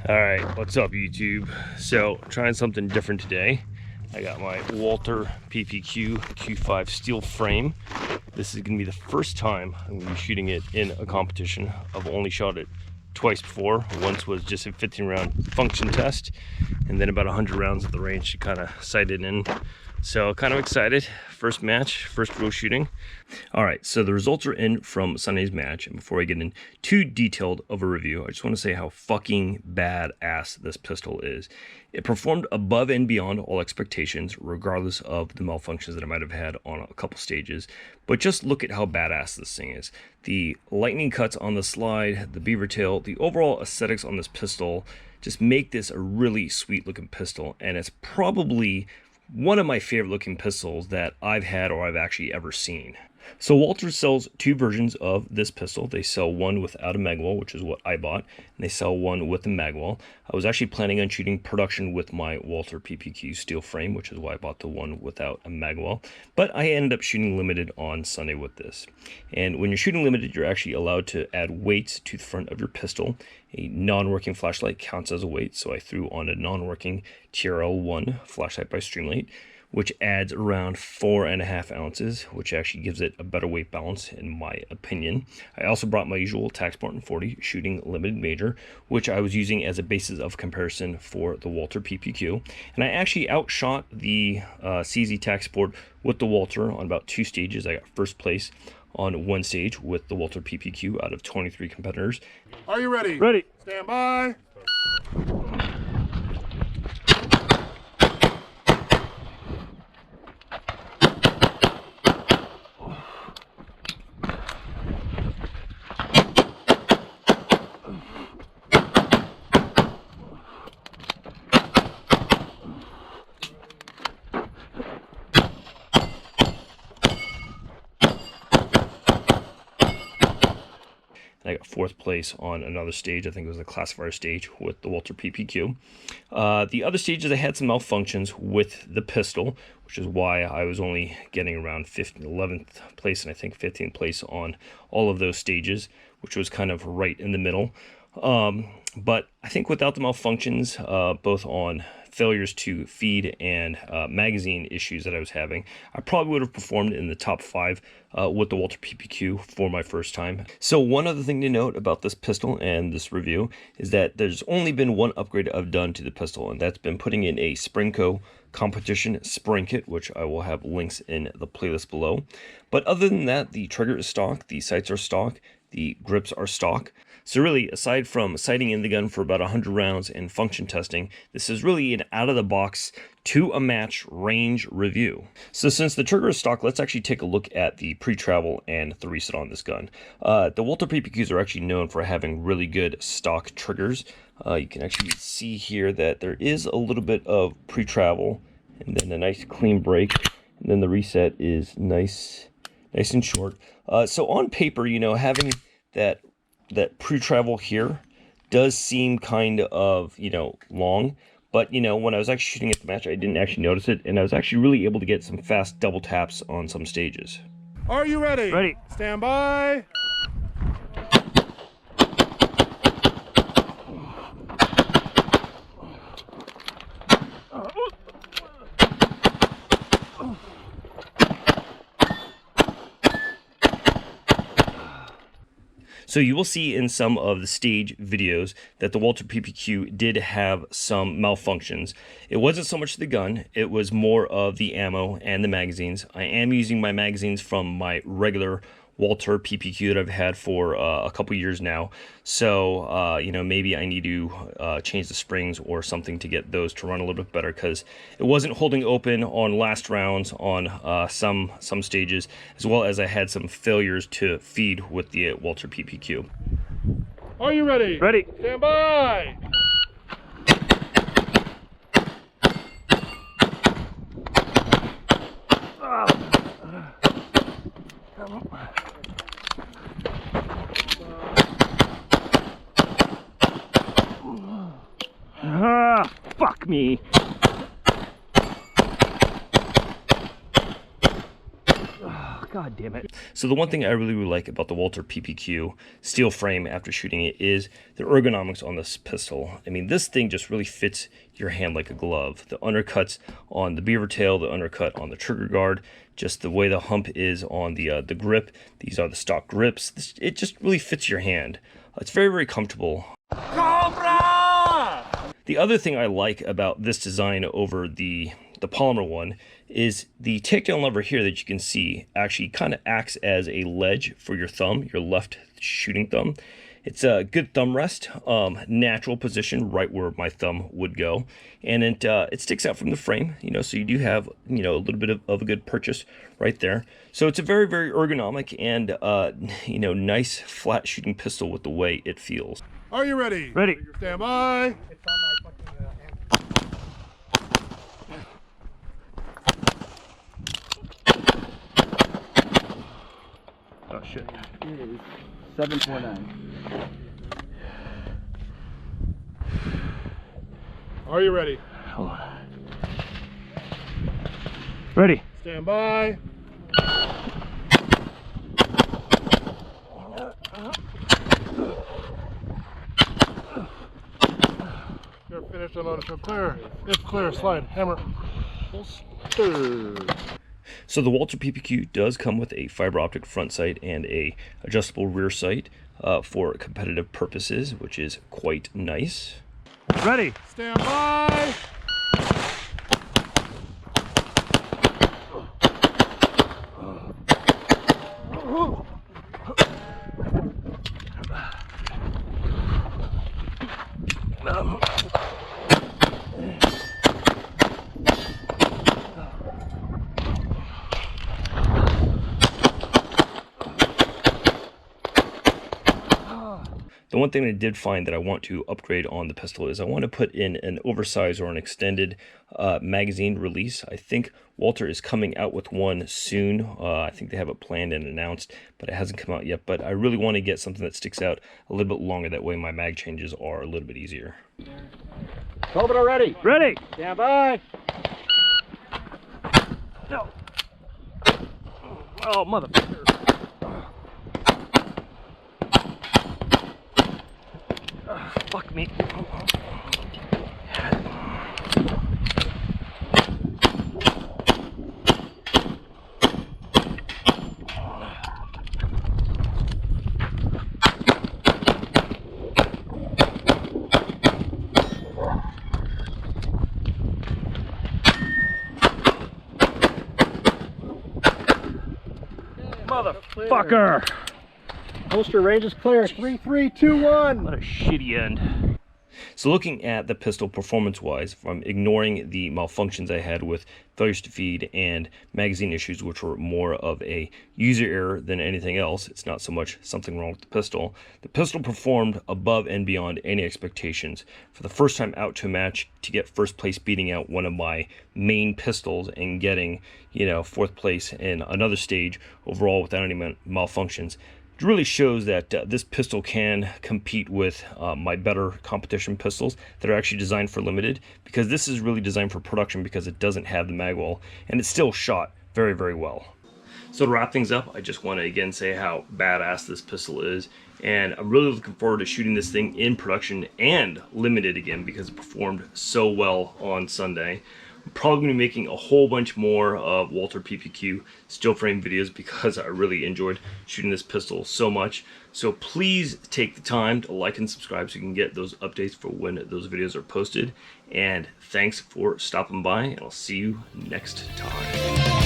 Alright, what's up YouTube? So, trying something different today. I got my Walther PPQ Q5 Steel Frame. This is going to be the first time I'm going to be shooting it in a competition. I've only shot it twice before. Once was just a 15-round function test, and then about 100 rounds at the range to kind of sight it in. So kind of excited. First match, first real shooting. All right, so the results are in from Sunday's match. And before I get in too detailed of a review, I just want to say how fucking badass this pistol is. It performed above and beyond all expectations, regardless of the malfunctions that I might have had on a couple stages. But just look at how badass this thing is. The lightning cuts on the slide, the beaver tail, the overall aesthetics on this pistol just make this a really sweet looking pistol. And it's probably one of my favorite looking pistols that I've had or I've actually ever seen. So Walther sells two versions of this pistol. They sell one without a magwell, which is what I bought, and they sell one with a magwell. I was actually planning on shooting production with my Walther PPQ Steel Frame, which is why I bought the one without a magwell, but I ended up shooting limited on Sunday with this. And when you're shooting limited, you're actually allowed to add weights to the front of your pistol. A non-working flashlight counts as a weight, so I threw on a non-working TRL-1 flashlight by Streamlight, which adds around 4.5 ounces, which actually gives it a better weight balance in my opinion. I also brought my usual Tac Spartan 40 shooting limited major, which I was using as a basis of comparison for the Walther PPQ. And I actually outshot the CZ Tac Sport with the Walther on about 2 stages. I got first place on 1 stage with the Walther PPQ out of 23 competitors. Are you ready? Ready. Stand by. I got 4th place on another stage. I think it was the classifier stage with the Walther PPQ. The other stages, I had some malfunctions with the pistol, which is why I was only getting around 11th place and I think 15th place on all of those stages, which was kind of right in the middle. But I think without the malfunctions, both on failures to feed and magazine issues that I was having, I probably would have performed in the top 5 with the Walther PPQ for my first time. So one other thing to note about this pistol and this review is that there's only been one upgrade I've done to the pistol, and that's been putting in a Springco competition spring kit, which I will have links in the playlist below. But other than that, the trigger is stock, the sights are stock, the grips are stock. So really, aside from sighting in the gun for about 100 rounds and function testing, this is really an out-of-the-box to a match range review. So since the trigger is stock, let's actually take a look at the pre-travel and the reset on this gun. The Walther PPQs are actually known for having really good stock triggers. You can actually see here that there is a little bit of pre-travel and then a nice clean break, and then the reset is nice and short. So on paper, you know, having that pre-travel here does seem kind of, you know, long, but you know, when I was actually shooting at the match, I didn't actually notice it, and I was actually really able to get some fast double taps on some stages. Are you ready? Ready. Stand by. So you will see in some of the stage videos that the Walther PPQ did have some malfunctions. It wasn't so much the gun, it was more of the ammo and the magazines. I am using my magazines from my regular Walther PPQ that I've had for a couple years now. So, you know, maybe I need to change the springs or something to get those to run a little bit better, because it wasn't holding open on last rounds on some stages, as well as I had some failures to feed with the Walther PPQ. Are you ready? Ready. Stand by. Fuck me. God damn it. So the one thing I really like about the Walther PPQ steel frame after shooting it is the ergonomics on this pistol. I mean, this thing just really fits your hand like a glove. The undercuts on the beaver tail, the undercut on the trigger guard, just the way the hump is on the grip. These are the stock grips. It just really fits your hand. It's very, very comfortable. Cobra! The other thing I like about this design over the polymer one is the takedown lever here that you can see actually kind of acts as a ledge for your thumb, your left shooting thumb. It's a good thumb rest, natural position right where my thumb would go, and it sticks out from the frame, you know, so you do have, you know, a little bit of a good purchase right there. So it's a very, very ergonomic and you know, nice flat shooting pistol with the way it feels. Are you ready? Ready. Stand by. Oh shit. It is 749. Are you ready? Hold on. Ready. Stand by. You're finished and loaded. So clear. If clear, slide. Hammer. Holster. So the Walther PPQ does come with a fiber optic front sight and a adjustable rear sight for competitive purposes, which is quite nice. Ready. Stand by. The one thing I did find that I want to upgrade on the pistol is I want to put in an oversized or an extended magazine release. I think Walther is coming out with one soon. I think they have it planned and announced, but it hasn't come out yet. But I really want to get something that sticks out a little bit longer. That way my mag changes are a little bit easier. Cobra ready. Ready. Stand by. No. Oh, motherfucker. Fuck me. Motherfucker! Holster range is clear. 3, 3, 2, 1. What a shitty end. So looking at the pistol performance-wise, if I'm ignoring the malfunctions I had with failures to feed and magazine issues, which were more of a user error than anything else, it's not so much something wrong with the pistol. The pistol performed above and beyond any expectations. For the first time out to a match, to get first place beating out one of my main pistols and getting, you know, fourth place in another stage overall without any malfunctions, it really shows that this pistol can compete with my better competition pistols that are actually designed for limited, because this is really designed for production because it doesn't have the mag wall and it's still shot very, very well. So to wrap things up, I just want to again say how badass this pistol is, and I'm really looking forward to shooting this thing in production and limited again because it performed so well on Sunday. I'm probably going to be making a whole bunch more of Walther PPQ steel frame videos because I really enjoyed shooting this pistol so much. So please take the time to like and subscribe so you can get those updates for when those videos are posted. And thanks for stopping by, and I'll see you next time.